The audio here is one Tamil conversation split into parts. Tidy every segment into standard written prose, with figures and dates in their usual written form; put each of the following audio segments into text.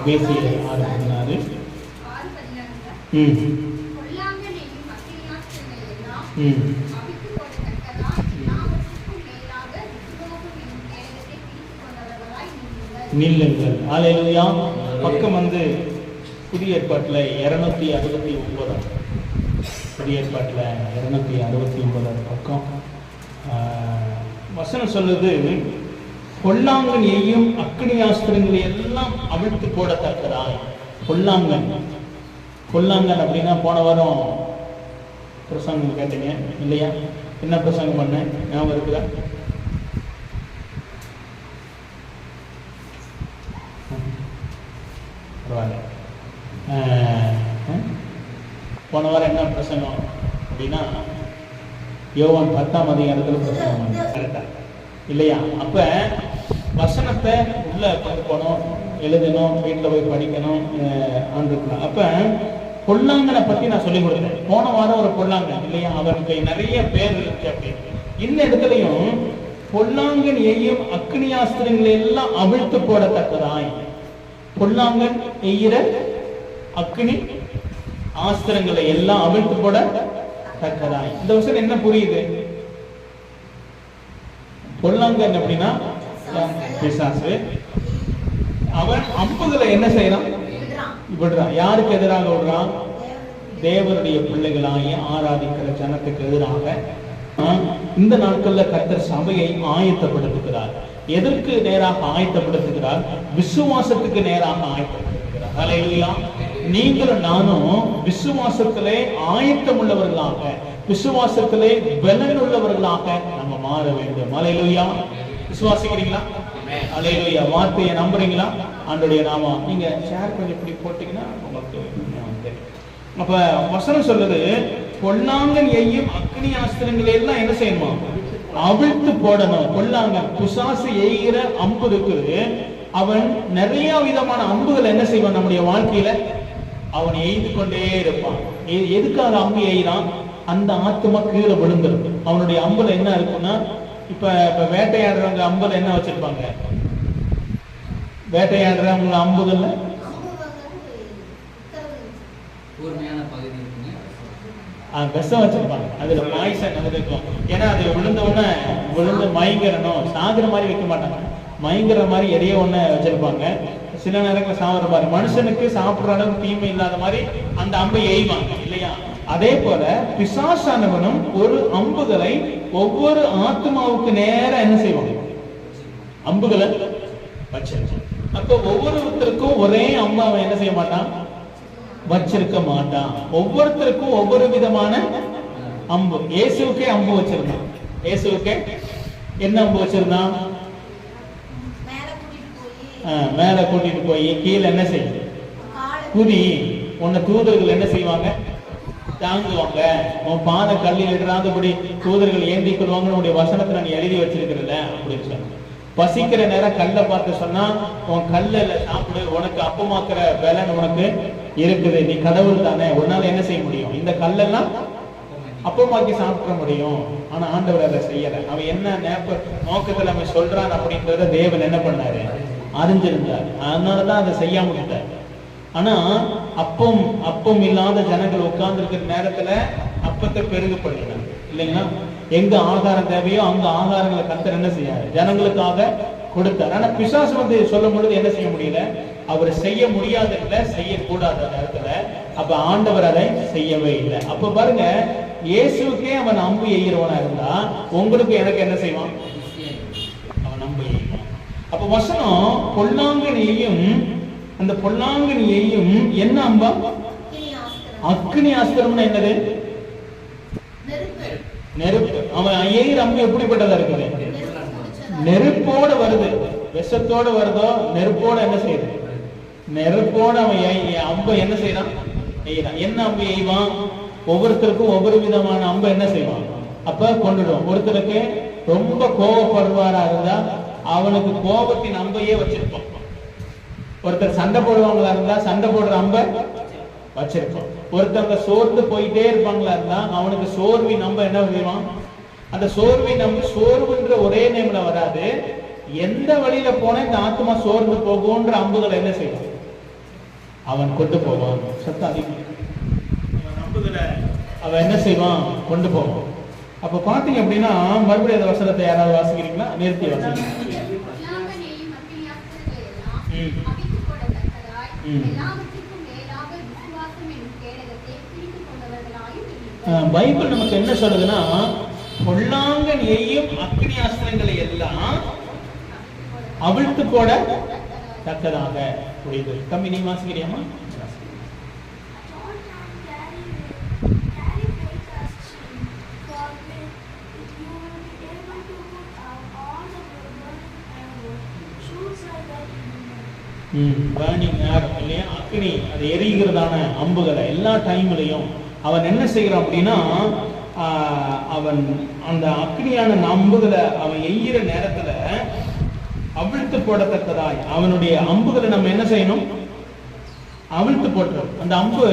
பேசிய ஆரம்பினாரு. நில்லுங்கள். ஹல்லேலூயா. பக்கம் புதிய ஏற்பாட்டில் 269, புதிய ஏற்பாட்டில் 269 பக்கம் வசனம் சொல்லுது, பொல்லாங்கன் எய்யும் அக்னியாஸ்திரங்களை எல்லாம் அவிழ்த்து போடத்தக்கதாய். பொல்லாங்கன் அப்படின்னா போன வாரம் பிரசங்கம் கேட்டீங்க இல்லையா? என்ன பிரசங்கம் பண்ண ஞாபகம் இருக்குதா? போன வாரம் என்ன பிரசங்கம் அப்படின்னா யோவான் 10ஆம் அதிகாரத்தில் பிரசங்கம் கரெக்டா இல்லையா? அப்ப வசனத்தை உள்ள கொண்டு போனோம், எழுதணும், வீட்டில் போய் படிக்கணும் ஆண்டுக்கலாம். அப்ப பொல்லாங்கனை பத்தி நான் சொல்லிக் கொடுத்தேன். போன வாரம் ஒரு பொல்லாங்கன் இல்லையா, அவருக்கு நிறைய பேர் இருக்கு. அப்படி இந்த இடத்துலையும் பொல்லாங்கன் எய்யும் அக்னியாஸ்திரங்களை எல்லாம் அவிழ்த்து போடத்தக்கதாய். பொல்லாங்கன் எய்கிற அக்னி ஆஸ்திரங்களை எல்லாம் அவிழ்த்து போட தக்கதாய். இந்த வருஷம் என்ன புரியுது? பொல்லாங்கன் அப்படின்னா பிசாசு. அவன் அம்புகளை என்ன செய்யறான்? விடுறான். யாருக்கு எதிராக விடுறான்? தேவனுடைய பிள்ளைகளாகிய ஆராதிக்கிற ஜனத்துக்கு எதிராக. இந்த நாட்கள்ல கர்த்தர் சபையை ஆயத்தப்படுத்துகிறார். எதற்கு நேராக ஆயத்தப்படுத்துகிறார்? விசுவாசத்துக்கு நேராக ஆயத்தப்படுத்துகிறார். ஹல்லேலூயா. நீங்களும் நானும் விசுவாசத்திலே ஆயத்தம் உள்ளவர்களாக, விசுவாசத்திலே பலன் உள்ளவர்களாக நம்ம மாற வேண்டும். ஹல்லேலூயா. விசுவாசிக்கிறீங்களா? ஹல்லேலூயா. வார்த்தையை நம்புறீங்களா? ஆண்டவருடைய நாமம். நீங்க ஷேர் பண்ணி இப்படி போட்டீங்கன்னா உங்களுக்கு தெரியும். அப்ப வசனம் சொல்லுது, பொல்லாங்கன் எய்யும் அக்னி ஆஸ்திரங்களை எல்லாம் என்ன செய்யணுமா? அவிழ்த்து போடணும். பொல்லாங்கன் பிசாசு எய்கிற அம்பு இருக்குது. அவன் நிறைய விதமான அம்புகள் என்ன செய்வான்? நம்முடைய வாழ்க்கையில அவன் எய்து கொண்டே இருப்பான். எதுக்காக அம்பு எய்கிறான்? அந்த ஆத்மா கீழே விழுந்துருக்கு. அவனுடைய அம்புல என்ன இருக்குன்னா, இப்ப வேட்டையாடுறவங்க அம்புல என்ன வச்சிருப்பாங்க? வேட்டையாடுறவங்க அம்புகள்ல விஷம் வச்சிருப்பாங்க. அதுல பாய்சன் இருக்கும். ஏன்னா அது விழுந்து மயங்கரணும், சாகுற மாதிரி வைக்க மாட்டாங்க. மயங்குற மாதிரி எதையோ ஒண்ணு வச்சிருப்பாங்க. சில நேரங்களில் சாப்பிட்ற மாதிரி, மனுஷனுக்கு சாப்பிடுற அளவுக்கு தீமை இல்லாத மாதிரி அந்த அம்பை எய்வாங்க இல்லையா? அதே போல பிசாசானவனும் ஒரு அம்புகளை ஒவ்வொரு ஆத்மாவுக்கு நேர என்ன செய்வாங்க? அம்புகளை வச்சிருக்கான். அப்ப ஒவ்வொருத்தருக்கும் ஒரே அம்பு அவன் என்ன செய்ய மாட்டான்? வச்சிருக்க மாட்டான். ஒவ்வொருத்தருக்கும் ஒவ்வொரு விதமான அம்பு. இயேசுக்கே அம்பு வச்சிருந்தான். இயேசுக்கே என்ன அம்பு வச்சிருந்தான்? மேல கூட்டிட்டு போய் கீழே என்ன செய்யும்? குதி. உன்னை தூதர்கள் என்ன செய்வாங்க? தாங்குவாங்க. உன் பாத கல்லில் இடாதபடி தூதர்கள் ஏந்தி கொள்வாங்கன்னு உன்னுடைய வசனத்தை நான் எழுதி வச்சிருக்கிறேன்ல அப்படின்னு சொன்ன. பசிக்கிற நேரம் கல்லை பார்த்து சொன்னா, உன் கல்ல சாப்பிடு, உனக்கு அப்பமாக்குற பலன் உனக்கு இருக்குது. நீ கடவுள் தானே, உன்னால என்ன செய்ய முடியும்? இந்த கல்லெல்லாம் அப்பமாக்கி சாப்பிட முடியும். ஆனா ஆண்டவர் அதை செய்யல. அவன் என்ன நோக்கத்துல அவன் சொல்றான் அப்படின்றத தேவன் என்ன பண்ணாரு? அறிஞ்சிருந்தார். அதனாலதான் அதை செய்யாம விட்டார். ஆனா அப்பம் இல்லாத ஜனங்கள் உட்கார்ந்து இருக்கிற நேரத்துல அப்பத்தை பெருகப்படுகிறாங்க இல்லைங்களா? எங்க ஆகாரம் தேவையோ அங்க ஆகாரங்களை கர்த்தர் என்ன செய்யாரு? ஜனங்களுக்காக கொடுத்தார். ஆனா பிசாசு சொல்லும் பொழுது என்ன செய்ய முடியல? அவர் செய்ய முடியாத இல்ல, செய்யக்கூடாத நேரத்துல. அப்ப ஆண்டவர் அதை செய்யவே இல்லை. அப்ப பாருங்க, இயேசுக்கே அவன் அம்பு எய்கிறவனா இருந்தா உங்களுக்கு எனக்கு என்ன செய்வான்? அவன் அம்பு எய்வான். அப்ப வசனம் பொல்லாங்கனையும், அந்த பொல்லாங்கனையும் என்ன அம்பா? அக்னி ஆஸ்திரம்னா என்னது? நெருப்பு. அவன் எய்கிற அம்பு எப்படிப்பட்டதா இருக்குது? நெருப்போட வருது. விஷத்தோட வருதோ நெருப்போட என்ன செய்யுது? நெருப்போட அவன் அம்பை என்ன செய்யறான்? எய்கிறான். என்ன அம்பு எய்வான்? ஒவ்வொருத்தருக்கும் ஒவ்வொரு விதமான அம்பை என்ன செய்வான்? அப்ப கொண்டுடும். ஒருத்தருக்கு ரொம்ப கோபப்படுவாரா இருந்தா அவனுக்கு கோபத்தின் அம்பையே வச்சிருப்பான். ஒருத்தர் சண்டை போடுவாங்களா இருந்தா சண்டை போடுற அம்பை வச்சிருப்பான். ஒருத்தவங்க சோர்ந்து போயிட்டே இருப்பாங்களா இருந்தா அவனுக்கு சோர்வின் அம்பை என்ன செய்வான்? அந்த சோர்வின் அம்பு சோர்வுன்ற ஒரே நேம்ல வராது. எந்த வழியில போனா இந்த ஆத்மா சோர்ந்து போகும்ன்ற அம்புகளை என்ன செய்வான்? அவன் கொண்டு போவான். சத்தம் அதிகம். நம்புதலை அவன் என்ன செய்வான்? கொண்டு போவான். அப்ப பாத்தீங்க அப்படின்னா மறுபடியும் அந்த வசனத்தை யாராவது வாசிக்கிறீங்களா? நிறுத்தி வாசிக்கிறீங்க. பைபிள் நமக்கு என்ன சொல்லுதுன்னா, பொல்லாங்கன் எய்யும் அக்னி அஸ்திரங்களை எல்லாம் அவிழ்த்து போட தக்கதாக புரியுது. கம்மி நீ வாசிக்கிறியாமா? இல்லையா, அக்னி அது எரிகிறதான அம்புகளை எல்லா டைம்லையும் அவன் என்ன செய்கிறான் அப்படின்னா, அவன் அந்த அக்னியான அம்புகளை அவன் எய்கிற நேரத்துல அவிழ்த்து போடத்தக்கதாய் அவனுடைய அம்புகளை நம்ம என்ன செய்யணும்? அவிழ்த்து போட்டுறோம். அந்த அம்பு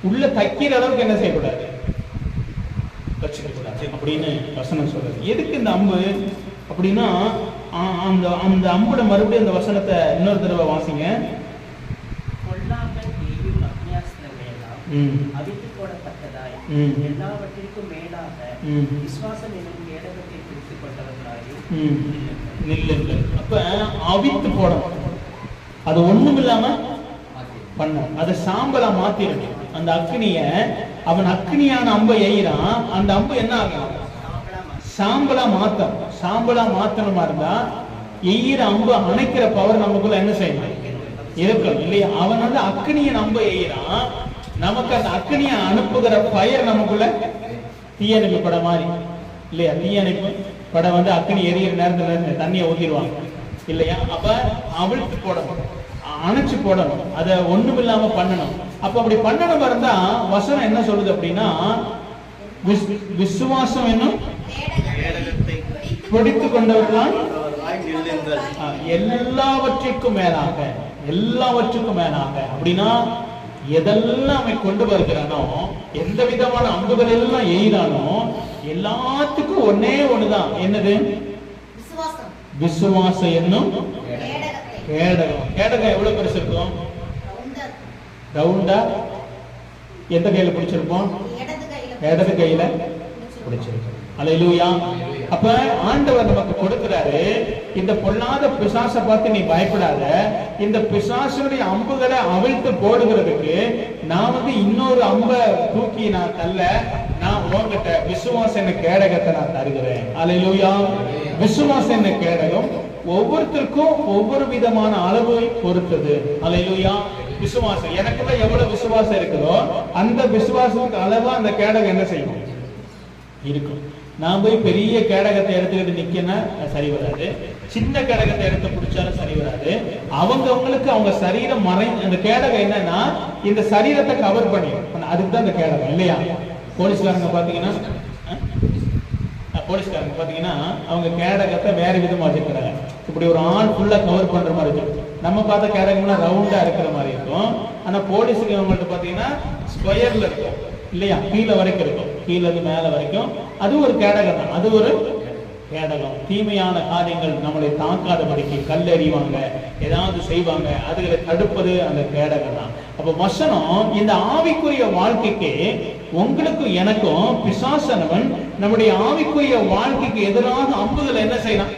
உள்ள தைக்கிற அளவுக்கு என்ன செய்யக்கூடாது? வச்சுக்கூடாது அப்படின்னு வசனம் சொல்றது. எதுக்கு இந்த அம்பு அப்படின்னா, அந்த அந்த அம்புட மறுபடியும் அந்த வசனத்தை இன்னொரு தடவை வாசிங்க. அவிழ்த்து போடத்தக்கதாய் எல்லாவற்றிற்கும் மேலாக விசுவாசம் என்னும் கேடகத்தை பிடித்துக் கொண்டவர்களாய் நில்லுங்கள். அப்ப அவிழ்த்து போடணும். அது ஒண்ணும் இல்லாம பண்ண, அதை சாம்பலா மாத்திரணும். அந்த அக்னிய அவன் அக்னியான அம்பை எய்கிறான். அந்த அம்பு என்ன ஆகும்? சாம்பலா மாத்தணும். சாம்பலா மாத்தணுமா இருந்தா எய்கிற அம்பு அணைக்கிற பவர் நமக்குள்ள என்ன செய்யணும்? இருக்கும் இல்லையா? அவன் வந்து அக்னிய அம்பை எய்கிறான். நமக்கு அந்த அக்னியை அனுப்புகிற பயர் நமக்குள்ள தீயணைப்பு படம் மாதிரி இல்லையா? தீயணைப்பு படம் வந்து அக்னி எரியிற நேரத்துல தண்ணியை ஊத்திடுவாங்க இல்லையா? அப்ப அவிழ்த்து போடணும், அணைச்சு போடணும், அதை ஒண்ணும் இல்லாம பண்ணணும். அப்ப அப்படி பண்ணணும் இருந்தா வசனம் என்ன சொல்லுது அப்படின்னா, விசுவாசம் என்னும் பிடித்துக் கொண்டவர்களால் எல்லாவற்றிற்கும் மேலாக, எல்லாவற்றுக்கும் மேலாக அப்படின்னா எதெல்லாம் அவன் கொண்டு வருகிறானோ, எந்த விதமான அம்புகள் எல்லாம் எய்தானோ எல்லாத்துக்கும் ஒன்னே ஒண்ணுதான். என்னது? விசுவாசம் என்னும் கேடகம். கேடகம் எவ்வளவு பெருசு இருக்கும்? ரவுண்டா. எந்த கையில பிடிச்சிருப்போம்? இடது கையில பிடிச்சிருக்கோம். அல்லேலூயா. அப்ப ஆண்டவர் நமக்கு கொடுக்கிறாரு, இந்த பொல்லாத பிசாசை பார்த்து நீ பயப்படாத. இந்த பிசாசுடைய அம்புகளை அவிழ்த்து போடுகிறதுக்கு நான் வந்து இன்னொரு அம்பை தூக்கி நான் தள்ள, நான் உங்ககிட்ட விசுவாசம் என்ன கேடகத்தை நான் தருகிறேன். அல்லேலூயா. விசுவாசம் என்ன கேடகம் ஒவ்வொருத்தருக்கும் ஒவ்வொரு விதமான அளவை பொறுத்தது. அல்லேலூயா. விசுவாசம் எனக்குள்ள எவ்வளவு விசுவாசம் இருக்குதோ அந்த விசுவாசத்துக்கு அளவா அந்த கேடகம் என்ன செய்யும்? இருக்கும். நான் போய் பெரிய கேடகத்தை எடுத்துக்கிட்டு நிக்கனா சரி வராது, சின்ன கேடகத்தை எடுத்து பிடிச்சாலும் சரி வராது. அவங்களுக்கு அவங்க சரீரம் அந்த கேடகம் என்னன்னா இந்த சரீரத்தை கவர் பண்ணிடும். அதுக்கு தான் இந்த கேடகம் இல்லையா? போலீஸ்காரங்க பாத்தீங்கன்னா அவங்க கேடகத்தை வேற விதமா வச்சிருக்கிறாங்க. இப்படி ஒரு ஆள் ஃபுல்லா கவர் பண்ற மாதிரி இருக்கும். நம்ம பார்த்த கேடகம்னா ரவுண்டா இருக்கிற மாதிரி இருக்கும். ஆனா போலீஸுக்கு அவங்கள்ட்ட பாத்தீங்கன்னா ஸ்கொயர்ல இருக்கும் இல்லையா? கீழே வரைக்கும் இருக்கும், கீழே இருந்து மேல வரைக்கும். அது ஒரு கேடகம் தான். அது ஒரு கேடகம். தீமையான காரியங்கள் நம்மளை தாக்காதபடிக்கு கல்லெறிவாங்க, ஏதாவது செய்வாங்க, அதுகளை தடுப்பது அந்த கேடகம் தான். அப்ப வசனம் இந்த ஆவிக்குரிய வாழ்க்கைக்கு உங்களுக்கும் எனக்கும் பிசாசனவன் நம்முடைய ஆவிக்குரிய வாழ்க்கைக்கு எதிராக அம்புகளை என்ன செய்யலாம்?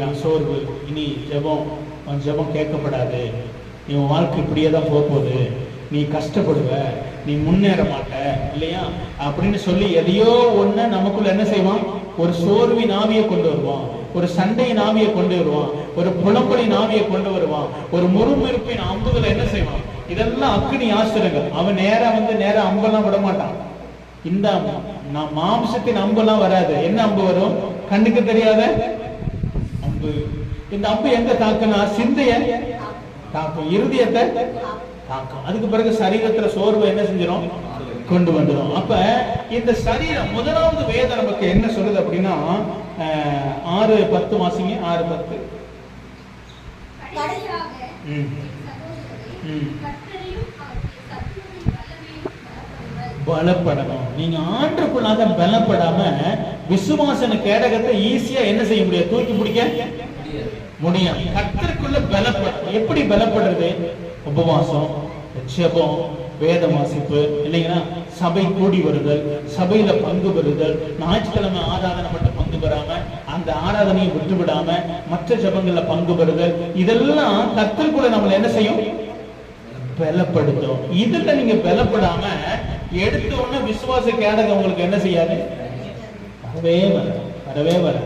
நான் சோர்வு, இனி ஜெபம் கேட்கப்படாது, நீ வாழ்க்கை இப்படியே தான் போகுது, நீ கஷ்டப்படுவ, நீ முன்னேற மாட்ட இல்லையா அப்படின்னு சொல்லி எதையோ ஒண்ணு நமக்குள்ள என்ன செய்வான்? ஒரு சோர்வின் ஆவியை கொண்டு வருவான், ஒரு சண்டையின் ஆவியை கொண்டு வருவான், ஒரு புலம்பலின் ஆவியை கொண்டு வருவான், ஒரு முறுமுறுப்பின் அம்புகளை என்ன செய்வான்? இதெல்லாம் அக்னி ஆசிரங்கள். அவன் நேரா அம்பெல்லாம் விட மாட்டான். இந்த மாம்சத்தின் அம்பெல்லாம் வராது. என்ன அம்பு வரும்? கண்ணுக்கு தெரியாத அம்பு. இந்த அம்பு எங்க தாக்குனா சிந்தைய தாக்கும், இருதயத்தை தாக்கும். அதுக்கு பிறகு சரீரத்துல சோர்வு என்ன செஞ்சிடும்? கொண்டு வந்துடும். அப்ப இந்த சரீரம் முதலாவது வேதம் நமக்கு என்ன சொல்லுது அப்படின்னா 6:10 வாசிங்க. 6:10 பலப்படணும். நீங்க ஆண்டுக்குள்ளாக பலப்படாம விசுவாசன கேடகத்தை ஈஸியா என்ன செய்ய முடியாது? தூக்கி பிடிக்க முடியாது. கர்த்தருக்குள்ள பலப்படும். எப்படி பலப்படுறது? உபவாசம், ஜெபம், வேத வாசிப்பு இல்லைங்களா, சபை கூடி வருதல், சபையில பங்கு பெறுதல், ஞாயிற்றுக்கிழமை ஆராதனை மட்டும் பங்கு பெறாம அந்த ஆராதனையை விட்டுவிடாம மற்ற ஜெபங்கள்ல பங்கு பெறுதல், இதெல்லாம் கர்த்தருக்குள்ள நம்மள என்ன செய்யும்? பலப்படுத்தும். இதுல நீங்க பலப்படாம எடுத்த உடனே விசுவாச கேடகம் உங்களுக்கு என்ன செய்யாது? வரவே வர.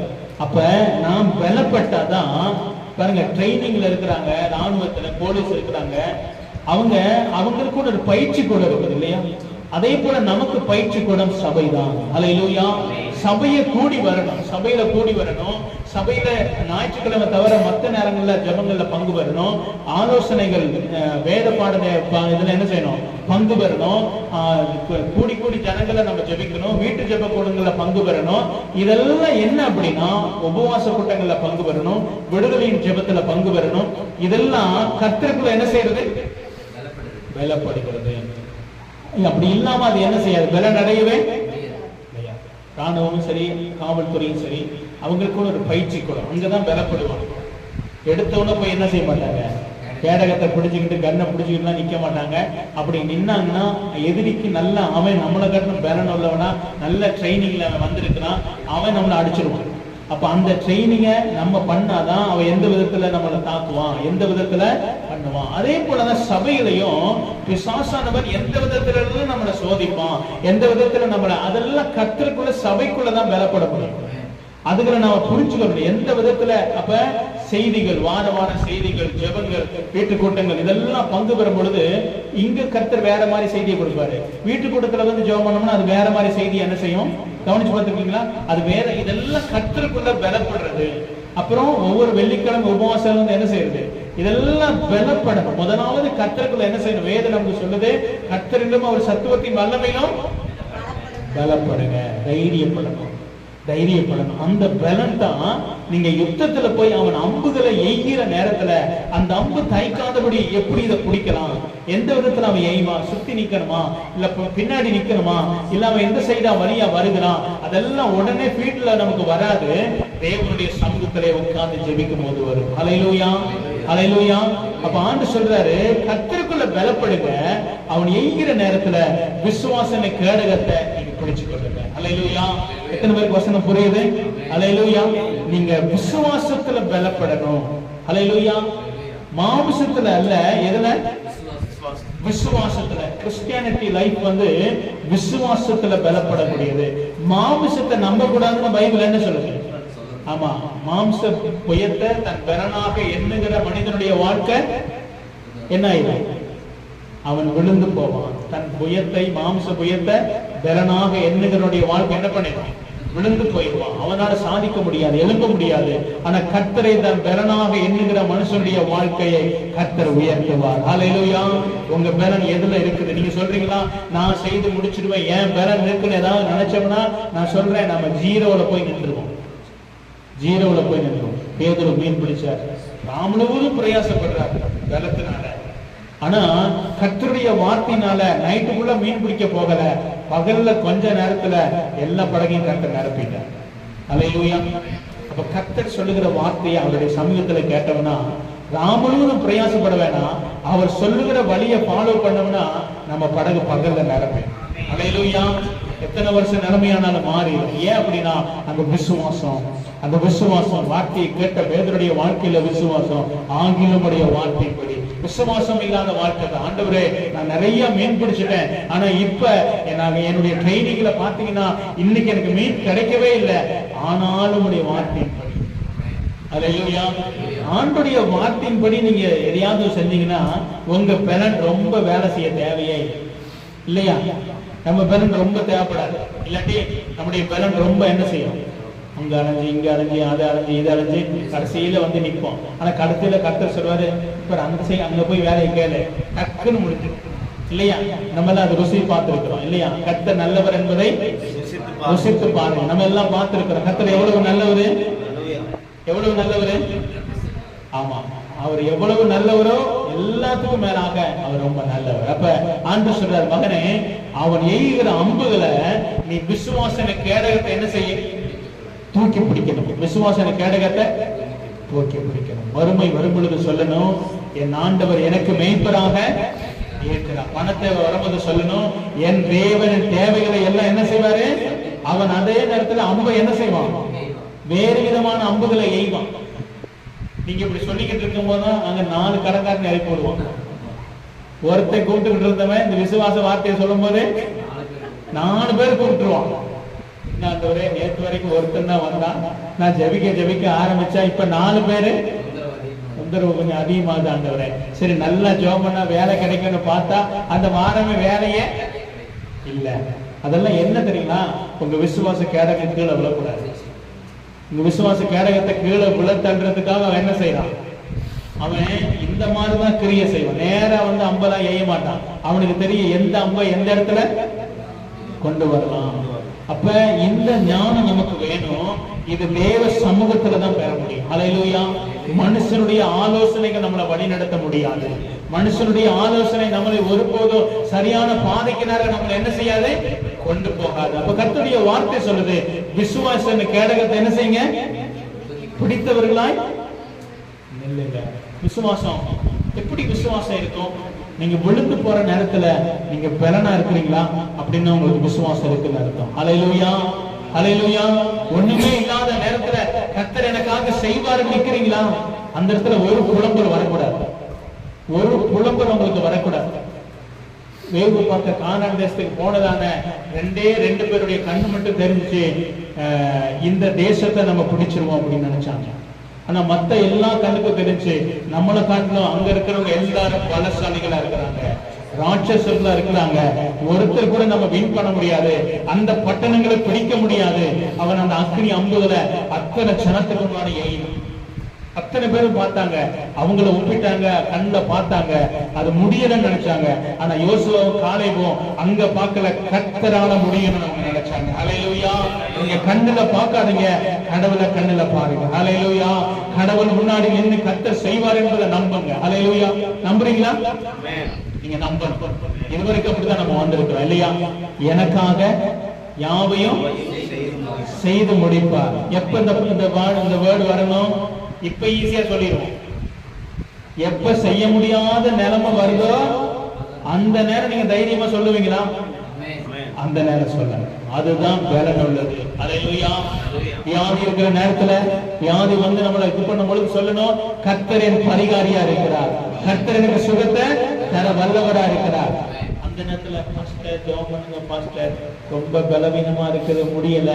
அப்ப நாம் பலப்பட்டாதான் பாருங்க, ட்ரைனிங்ல இருக்கிறாங்க, ராணுவத்துல போலீஸ் இருக்கிறாங்க, அவங்களுக்கு ஒரு பயிற்சி கூட இருக்குது இல்லையா? அதே போல நமக்கு பயிற்சி கூடம் சபைதான். அல்லேலூயா. சபையை கூடி வரணும், சபையில கூடி வரணும், சபையில ஞாயிற்றுக்கிழமை தவிர மற்ற நேரங்கள்ல ஜெபங்கள்ல பங்கு பெறணும், ஆலோசனைகள் வேத பாட இதுல என்ன செய்யணும்? பங்கு பெறணும், கூடி கூடி ஜனங்களை நம்ம ஜெபிக்கணும், வீட்டு ஜெப கூடங்கள்ல பங்கு பெறணும். இதெல்லாம் என்ன அப்படின்னா உபவாச கூட்டங்கள்ல பங்கு பெறணும், விடுதலையின் ஜெபத்துல பங்கு பெறணும். இதெல்லாம் கர்த்தருக்குள்ள என்ன செய்யறது? பலப்படுகிறது. அப்படி இல்லாம அது என்ன செய்யாது? பலன் அடையவே. ராணுவமும் சரி, காவல்துறையும் சரி, அவங்களுக்கு ஒரு பயிற்சி கூடம், அங்கதான் பலப்படுவாங்க. எடுத்தவன போய் என்ன செய்ய மாட்டாங்க? கேடகத்தை பிடிச்சுக்கிட்டு கண்ணை பிடிச்சுக்கிட்டுலாம் நிக்க மாட்டாங்க. அப்படி நின்னாங்கன்னா எதிரிக்கு நல்லா அவன் நம்மளை கட்டணும் பலன் உள்ளவனா, நல்ல ட்ரைனிங்ல அவன் வந்திருக்கிறான், அவன் நம்மளை அடிச்சிருவான். அப்ப அந்த ட்ரைனிங்கை நம்ம பண்ணாதான் அவன் எந்த விதத்துல நம்மளை தாக்குவான், எந்த விதத்துல பண்ணுவான். அதே போலதான் சபையிலையும் பிசாசானவன் எந்த விதத்துல இருந்து நம்மளை சோதிப்பான், எந்த விதத்துல நம்மளை, அதெல்லாம் கர்த்தருக்குள்ள சபைக்குள்ளதான் பலப்பட முடியும். அதுகளை நாம புரிஞ்சுக்கணும் எந்த விதத்துல. அப்ப செய்திகள், வார வார செய்திகள், ஜெபங்கள், வீட்டு கூட்டங்கள், இதெல்லாம் பங்கு பெறும் பொழுது இங்க கர்த்தர் வேற மாதிரி செய்தியை கொடுப்பாரு. வீட்டு கூட்டத்துல வந்து ஜெபம் பண்ணோம்னா அது வேற மாதிரி செய்தி என்ன செய்யும்? கவனிச்சு பார்த்துருக்கீங்களா? அது வேற. இதெல்லாம் கர்த்தருக்குள்ள பலப்படுறது. அப்புறம் ஒவ்வொரு வெள்ளிக்கிழமை உபவாசம் வந்து என்ன செய்யறது? இதெல்லாம் பலப்படணும். முதலாவது கர்த்தருக்குள்ள என்ன செய்யணும்? வேதம் நமக்கு சொல்லுது, கர்த்தரிலும் அவர் சத்துவத்தின் வல்லமையிலும் பலப்படுங்க, தைரியப்படணும், தைரியப்படணும். அந்த பலன் தான் நீங்க யுத்தத்துல போய் அவன் அம்புகளை எய்கிற நேரத்துல அந்த அம்பு தைக்காதபடி எப்படி இதை பிடிக்கலாம், எந்த விதத்துல அவன் எய்வான், சுத்தி நிக்கணுமா இல்ல பின்னாடி நிக்கணுமா, இல்ல அவன் எந்த சைடா வழியா வருகிறான், அதெல்லாம் உடனே ஃபீல்ட்ல நமக்கு வராது. தேவனுடைய சமூகத்திலே உட்கார்ந்து ஜெபிக்கும் போது வரும். ஹல்லேலூயா, ஹல்லேலூயா. அப்ப ஆண்டு சொல்றாரு, கர்த்தருக்குள்ள பலப்படுங்க, அவன் எய்கிற நேரத்துல விசுவாசனை கேடகத்தை நீங்க பிடிச்சு கொள்ளுங்க. ஹல்லேலூயா. எத்தனை பேருக்கு வசனம் புரியுது? ஹல்லேலூயா. நீங்க விசுவாசத்துல பலப்படணும். ஹல்லேலூயா. மாம்சத்துல அல்ல, எதுல? விசுவாசத்துல. கிறிஸ்டியானிட்டி லைஃப் வந்து விசுவாசத்துல பலப்படக்கூடியது. மாம்சத்தை நம்ப கூடாதுன்னு பைபிள் என்ன சொல்லுது? ஆமா, மாம்ச புயத்தை தன் பெறனாக எண்ணுகிற மனிதனுடைய வாழ்க்கை என்ன ஆயிடும்? அவன் விழுந்து போவான். தன் புயத்தை, மாம்ச புயத்தை பெறனாக எண்ணுகிறனுடைய வாழ்க்கை என்ன பண்ணிடுவான்? விழுந்து போயிடுவான். அவனால சாதிக்க முடியாது, எழும்ப முடியாது. ஆனா கர்த்தரை தன் பெறனாக எண்ணுகிற மனுஷனுடைய வாழ்க்கையை கர்த்தர் உயர்த்துவார். ஹல்லேலூயா. உங்க பெறன் எதுல இருக்குது? நீங்க சொல்றீங்களா, நான் செய்து முடிச்சிடுவேன், ஏன் பெறன் இருக்குன்னு ஏதாவது நினைச்சோம்னா நான் சொல்றேன், நம்ம ஜீரோல போய் நின்றுவோம். ஜீரோல போய் நின்றுவோம். பேதுரு மீன் பிடிச்சார், ராமுழுவதும் பிரயாசப்படுறாரு பலத்தினால. ஆனா கர்த்தருடைய வார்த்தையினால நைட்டுக்குள்ள மீன் பிடிக்க போகல, பகல்ல கொஞ்ச நேரத்துல எல்லா படகையும் கர்த்தர் நிரப்பிட்டார். அல்லேலூயா. அப்ப கர்த்தர் சொல்லுகிற வார்த்தையை அவருடைய சமூகத்துல கேட்டவனா ராமுழுவதும் பிரயாசப்பட வேணாம், அவர் சொல்லுகிற வழியை ஃபாலோ பண்ணவனா நம்ம படகு பகல்ல நிரப்பேன். அல்லேலூயா. எத்தனை வருஷம் நிலைமையானாலும் மாறிடும். ஏன் அப்படின்னா அந்த விசுவாசம், அந்த விசுவாசம், வார்த்தையை கேட்ட பேதுருடைய வாழ்க்கையில விசுவாசம், ஆங்கிலமுடைய வார்த்தைப்படி விசுவாசம் இல்லாத வாழ்க்கை தான். ஆண்டவரே, நான் நிறைய மீன் பிடிச்சிட்டேன், ஆனா இப்ப என்னுடைய ட்ரைனிங்ல பாத்தீங்கன்னா இன்னைக்கு எனக்கு மீன் கிடைக்கவே இல்லை, ஆனாலும் உடைய வார்த்தையின்படி. அல்லேலூயா. ஆண்டுடைய வார்த்தையின்படி நீங்க எதையாவது செஞ்சீங்கன்னா உங்க பலன் ரொம்ப வேலை செய்ய தேவையே இல்லையா? நம்ம பலன் ரொம்ப தேவைப்படாது. இல்லாட்டி நம்முடைய பலன் ரொம்ப என்ன செய்யும்? அங்க அலைஞ்சு, இங்க அலைஞ்சு, அதை அலைஞ்சு, இதை அலைஞ்சு கடைசியில வந்து நிற்போம். ஆனா கடைசியில கர்த்தர் சொல்வாரு, இப்ப அங்க போய் வேலையை கேளு, டக்குன்னு முடிஞ்சு இல்லையா? நம்ம எல்லாம் அது ருசி பார்த்திருக்கிறோம் இல்லையா? கர்த்தர் நல்லவர் என்பதை ருசித்து பாருங்க. நம்ம எல்லாம் பார்த்திருக்கிறோம். கர்த்தர் எவ்வளவு நல்லவரு, எவ்வளவு நல்லவரு. ஆமா, அவர் எவ்வளவு நல்லவரோ எல்லாத்துக்கும் மேலாக அவர் ரொம்ப நல்லவர். அப்ப ஆண்டவர் சொல்றார், மகனே, அவன் எய்கிற அம்புகளை நீ விசுவாசன கேடகத்தை என்ன செய்ய? தூக்கி பிடிக்கணும். விசுவாசன கேடகத்தை தூக்கி பிடிக்கணும். வறுமை வரும் பொழுது சொல்லணும், என் ஆண்டவர் எனக்கு மேய்ப்பராக இருக்கிறார். பணத்தை வரும்போது சொல்லணும், என் தேவனின் தேவைகளை எல்லாம் என்ன செய்வாரு, அவன் அதே நேரத்துல அம்பை என்ன செய்வான், வேறு விதமான அம்புகளை எய்வான். நீங்க இப்படி சொல்லிக்கிட்டு இருக்கும் போதுதான் அங்க 4 கடைக்காரன் இறக்கி போடுவான். ஒருத்தை கூப்பிட்டு இருந்தவன் இந்த விசுவாச வார்த்தையை சொல்லும் போது 4 பேர் கூப்பிட்டுருவான். ஆண்டவரே, நேற்று வரைக்கும் ஒருத்தன் தான் வந்தான், நான் ஜெபிக்க ஆரம்பிச்சா இப்ப 4 பேரு தொந்தரவு கொஞ்சம் அதிகமாகுது ஆண்டவரே. சரி, நல்லா ஜெபம் பண்ணா வேலை கிடைக்கும்னு பார்த்தா அந்த வாரமே வேலையே இல்ல. அதெல்லாம் என்ன தெரியுங்களா, உங்க விசுவாச கேடகம் கீழே விழக்கூடாது. உங்க விசுவாச கேடகத்தை கீழே விழத்தன்றதுக்காக அவன் என்ன செய்யறான், அவன் இந்த மாதிரிதான் கிரியை செய்வான். நேரா வந்து அம்பெல்லாம் எய்ய மாட்டான். அவனுக்கு தெரியும் எந்த அம்பை எந்த இடத்துல கொண்டு வரலாம். அப்ப இந்த ஞானம் நமக்கு வேணும். இது தேவ சமூகத்துல தான் பெற முடியும். ஹல்லேலூயா. மனுஷனுடைய ஆலோசனைகள் நம்மளை வழி நடத்த முடியாது. மனுஷனுடைய ஆலோசனை நம்மளை ஒருபோதும் சரியான பாதைக்கு நம்மளை என்ன செய்யாது, கொண்டு போகாது. அப்ப கர்த்தருடைய வார்த்தை சொல்லுது, விசுவாச கேடகத்தை என்ன செய்யுங்க, பிடித்தவர்களாய் நில்லுங்க. விசுவாசம் எப்படி விசுவாசம் இருக்கும், நீங்க விழுந்து போற நேரத்துல நீங்க பலனா இருக்கிறீங்களா அப்படின்னு உங்களுக்கு விசுவாசம் இருக்குன்னு அர்த்தம். ஹல்லேலூயா, ஹல்லேலூயா. ஒண்ணுமே இல்லாத நேரத்துல கர்த்தர் எனக்காக செய்வாரு நிக்கிறீங்களா, அந்த இடத்துல ஒரு புலம்பல் வரக்கூடாது, ஒரு புலம்பல் உங்களுக்கு வரக்கூடாது. வேவு பார்க்க கானான் தேசத்துக்கு போனதான 2 பேருடைய கண்ணு மட்டும் தெரிஞ்சுச்சு, இந்த தேசத்தை நம்ம பிடிச்சிருவோம் அப்படின்னு நினைச்சாங்க. ஆனா மத்த எல்லா கண்ணுக்கும் தெரிஞ்சு நம்மளை காட்டிலும் அங்க இருக்கிறவங்க எல்லாரும் பலசாலிகளா இருக்கிறாங்க, ராட்சசர்களா இருக்கிறாங்க. ஒருத்தர் கூட நம்ம வின் பண்ண முடியாது, அந்த பட்டணங்களை பிடிக்க முடியாது. அவன் அந்த அக்னி அம்புகளை அத்தனை ஜனத்துக்கு முன்னாடி எய்யும். அத்தனை பேரும் பார்த்தாங்க, அவங்கள ஒப்பிட்டாங்க, கண்ணுல பார்த்தாங்க, அது முடியலன்னு நினைச்சாங்க. ஆனா யோசுவாவும் காலேபும் அங்க பார்க்கல, கர்த்தரால முடியும்னு அவங்க நினைச்சாங்க. ஹல்லேலூயா. நீங்க கண்ணுல பார்க்காதீங்க, கடவுளை கண்ணுல பாருங்க. ஹல்லேலூயா. கடவுள் முன்னாடி நின்று கர்த்தர் செய்வார் என்பதை நம்புங்க. ஹல்லேலூயா. நம்புறீங்களா? நீங்க நம்பணும். இதுவரைக்கும் அப்படிதான் நம்ம வந்திருக்கிறோம் இல்லையா? எனக்காக யாவையும் செய்து முடிப்பார். எப்ப இந்த வேர்டு வரணும், இப்ப ஈஸியா சொல்லிடுவோம். எப்ப செய்ய முடியாத நிலைமை வருதோ அந்த நேரம் நீங்க தைரியமா சொல்லுவீங்களா? அந்த நேரம் சொல்லுங்க, அதுதான் பலன் உள்ளது. ஹல்லேலூயா. வியாதி இருக்கிற நேரத்துல, வியாதி வந்து நம்மளை இது பண்ணும் பொழுது சொல்லணும், கர்த்தர் என் பரிகாரியா இருக்கிறார், கர்த்தர் எனக்கு சுகத்தை தர வல்லவரா இருக்கிறார். அந்த நேரத்துல பாஸ்டர் ஜெபம் பண்ணுங்க பாஸ்டர், ரொம்ப பலவீனமா இருக்குது, முடியல,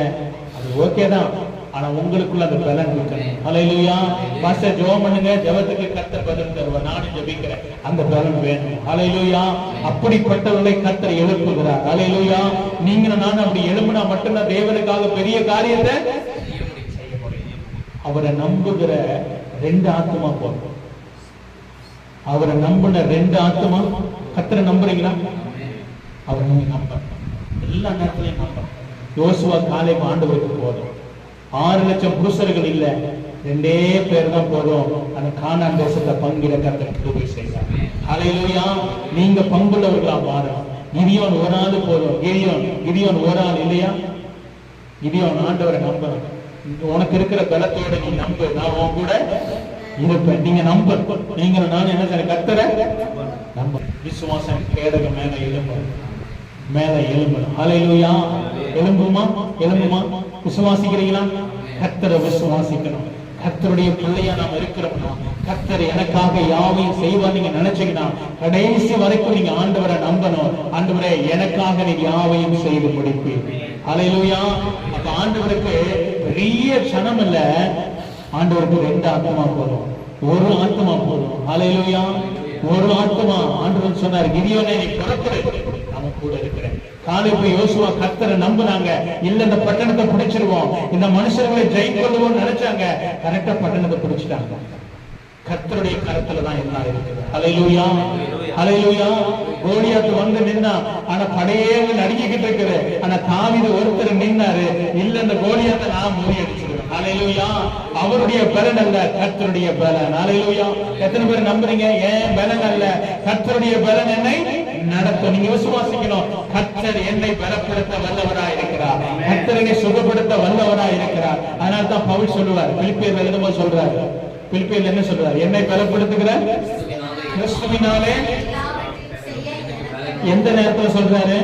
அது ஓகே தான். ஆனா உங்களுக்குள்ள அந்த பலன் இருக்கணும். ஹல்லேலூயா. பாஸ்டர் ஜெபம் பண்ணுங்க, ஜெபத்துக்கு கர்த்தர் பதில் தருவார், நானும் ஜெபிக்கிறேன், அந்த பலன் வேணும். ஹல்லேலூயா. அப்படிப்பட்டவர்களை கர்த்தர் எழுப்புகிறார். ஹல்லேலூயா. நீங்க நானும் அப்படி எழுப்புனா மட்டும்தான் தேவனுக்காக பெரிய காரியத்தை செய்ய முடியும். அவரை நம்புகிற 2 ஆத்துமா போதும். அவரை நம்பின 2 ஆத்துமா. கர்த்தரை நம்புறீங்களா? அவரை நீங்க நம்பணும், எல்லா நேரத்திலையும் நம்பணும். யோசுவா காலேப் ஆண்டவருக்கு போதும். 6 லட்சம் புருஷர்கள் இல்ல, 2 பேர் தான் போதும். அந்த கானான் தேசத்தை பங்கிட கர்த்தர் கிருபை செய்தார். ஹல்லேலூயா. நீங்க பங்குள்ளவர்களா மாறும். கிதியோன் ஒரு ஆள் போதும். கிதியோன் ஒரு ஆள் இல்லையா? கிதியோன் ஆண்டவரை நம்பணும். உனக்கு இருக்கிற பலத்தோட நீ நம்பு, நான் உன் கூட இருப்பேன். நீங்க நம்ப, நீங்க நான் என்ன செய்ய, கர்த்தரை நம்ப. விசுவாசம் கேடகம் மேல எழும்பணும், மேல எழும்பணும். ஹல்லேலூயா. எழும்புமா? விசுவாசிக்கிறீங்களா? கர்த்தரை விசுவாசிக்கணும். கர்த்தருடைய பிள்ளையா நாம் இருக்கிறோம்னா, கர்த்தர் எனக்காக யாவையும் செய்வார் நீங்க நினைச்சீங்கன்னா, கடைசி வரைக்கும் நீங்க ஆண்டவரை நம்பணும். ஆண்டவரே, எனக்காக நீங்க யாவையும் செய்து முடிப்பீர். ஹல்லேலூயா. அப்ப ஆண்டவருக்கு பெரிய க்ஷணம் இல்ல, ஆண்டவருக்கு 2 ஆத்மா போதும், 1 ஆத்மா போதும். ஹல்லேலூயா. 1 ஆத்மா. ஆண்டவர் சொன்னார், கிதியோனே நீ புறப்படு, நான் கூட இருக்கிறேன். காலேப் யோசுவா கர்த்தரை நம்பினாங்க. இல்ல இந்த பட்டணத்தை பிடிச்சிருவோம், இந்த மனுஷர்களை ஜெயிக்கொள்ளுவோம் நினைச்சாங்க. கரெக்டா பட்டணத்தை பிடிச்சிட்டாங்க. கர்த்தருடைய கரத்துல தான் எல்லாம் இருக்குது. ஹல்லேலூயா. ஹல்லேலூயா. கோலியாத் வந்து நின்னா, ஆனா படையே நடுங்கிக்கிட்டு இருக்குது. ஆனா தாவீது ஒருத்தர் நின்னாரு, இல்ல இந்த கோலியாத்தை நான் முறியடிச்சிருவேன். ஹல்லேலூயா. அவருடைய பலன் அல்ல, கர்த்தருடைய பலன். ஹல்லேலூயா. எத்தனை பேர் நம்புறீங்க? ஏன் பலன் அல்ல, கர்த்தருடைய பலன் என்னை நடத்தும். நீங்க விசுவாசிக்கணும், கர்த்தர் என்னை பலப்படுத்த வல்லவராய் இருக்கிறார், கர்த்தர் என்னை சுகப்படுத்த வல்லவராய் இருக்கிறார். அதனால தான் பவுல் சொல்லுவார், பிலிப்பியர் எழுதும்போது சொல்றாரு, பிலிப்பியர் என்ன சொல்றாரு? என்னை பலப்படுத்துகிற கிறிஸ்துவினாலே எந்த நேரத்துல சொல்றாரு?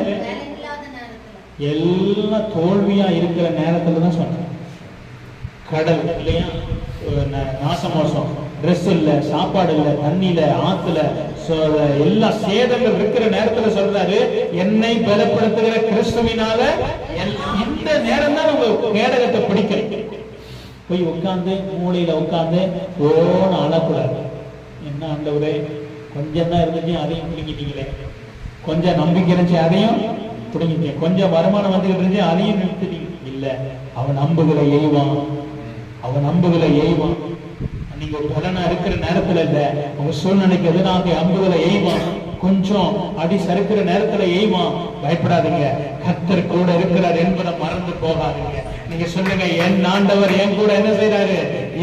எல்லாம் தோல்வியா இருக்கிற நேரத்துல தான் சொல்றாரு. கடல் இல்லையா, நாசமோசம், ட்ரெஸ் இல்ல, சாப்பாடு இல்ல, தண்ணி இல்ல, ஆத்துல எல்லா சேதங்கள் இருக்கிற நேரத்துல சொல்றாரு, என்னை பலப்படுத்துகிற கிறிஸ்துவினால. இந்த நேரம் தான் உங்க கேடகத்தை பிடிக்கணும். போய் உட்கார்ந்து மூளையில உட்கார்ந்து ஓன்னு அழக்கூடாது. என்ன ஆண்டவரே, கொஞ்சம் தான் இருந்துச்சு அதையும் பிடிக்கிட்டீங்களே, கொஞ்சம் நம்பிக்கை இருந்துச்சு அதையும் பிடிங்கிட்டீங்க, கொஞ்சம் வருமானம் வந்துகிட்டு இருந்துச்சு அதையும் நிறுத்திட்டீங்க. இல்ல, அவன் நம்புகளை எய்வான், அவன் நம்புகளை எய்வான். நீங்க பலனா இருக்கிற நேரத்துல இல்ல, உங்க சூழ்நிலைக்கு எதிராக அம்புகளை எய்வான். கொஞ்சம் அடி சறுக்கிற நேரத்துல எய்வான். பயப்படாதீங்க, கர்த்தர் கூட இருக்கிறார் என்பதை மறந்து போகாதீங்க. நீங்க சொல்லுங்க, என் ஆண்டவர் என் கூட என்ன செய்யறாரு?